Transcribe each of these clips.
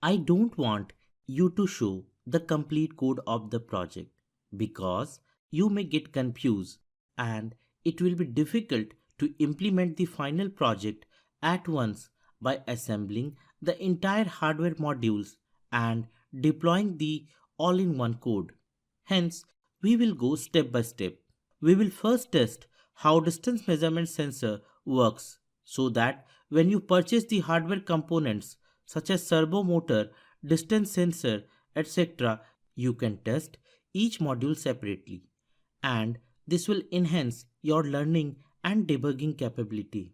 I don't want you to show the complete code of the project because you may get confused and it will be difficult to implement the final project at once by assembling the entire hardware modules and deploying the all-in-one code. Hence, we will go step by step. We will first test how distance measurement sensor works so that when you purchase the hardware components such as servo motor, distance sensor, etc., you can test each module separately and this will enhance your learning and debugging capability.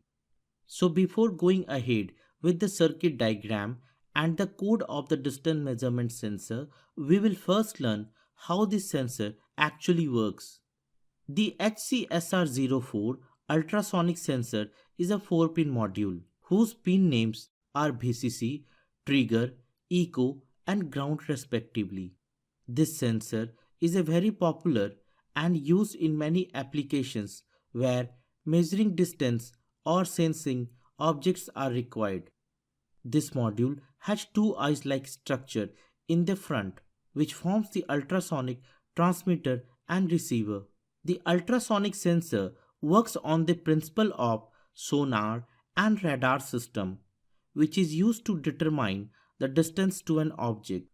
So before going ahead with the circuit diagram and the code of the distance measurement sensor, we will first learn how this sensor actually works. The HCSR04 ultrasonic sensor is a 4-pin module whose pin names are VCC, trigger, echo and ground respectively. This sensor is a very popular and used in many applications where measuring distance or sensing objects are required. This module has two eyes-like structure in the front which forms the ultrasonic transmitter and receiver. The ultrasonic sensor works on the principle of sonar and radar system, which is used to determine the distance to an object.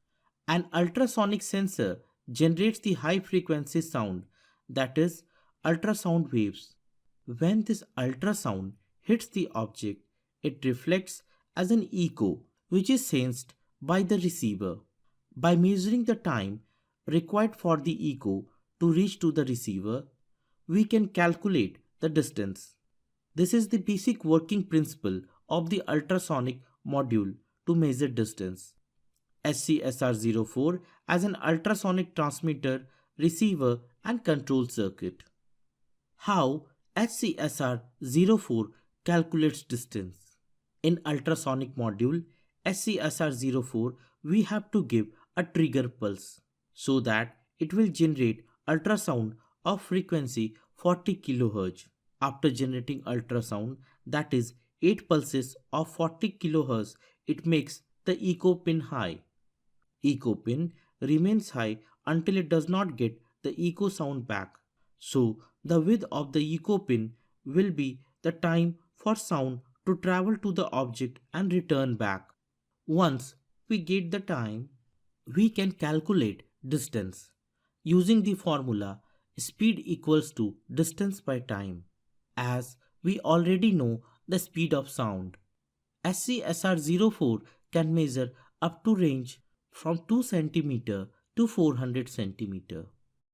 An ultrasonic sensor generates the high frequency sound, that is, ultrasound waves. When this ultrasound hits the object, it reflects as an echo, which is sensed by the receiver. By measuring the time required for the echo to reach to the receiver, we can calculate the distance. This is the basic working principle of the ultrasonic module to measure distance. SCSR04 as an ultrasonic transmitter, receiver and control circuit. How HCSR04 calculates distance? In ultrasonic module SCSR04 we have to give a trigger pulse so that it will generate ultrasound of frequency 40 kHz. After generating ultrasound, that is 8 pulses of 40 kHz, it makes the echo pin high. Echo pin remains high until it does not get the echo sound back. So the width of the echo pin will be the time for sound to travel to the object and return back. Once we get the time, we can calculate distance using the formula speed equals to distance by time, as we already know the speed of sound. SCSR04 can measure up to range from 2 cm to 400 cm.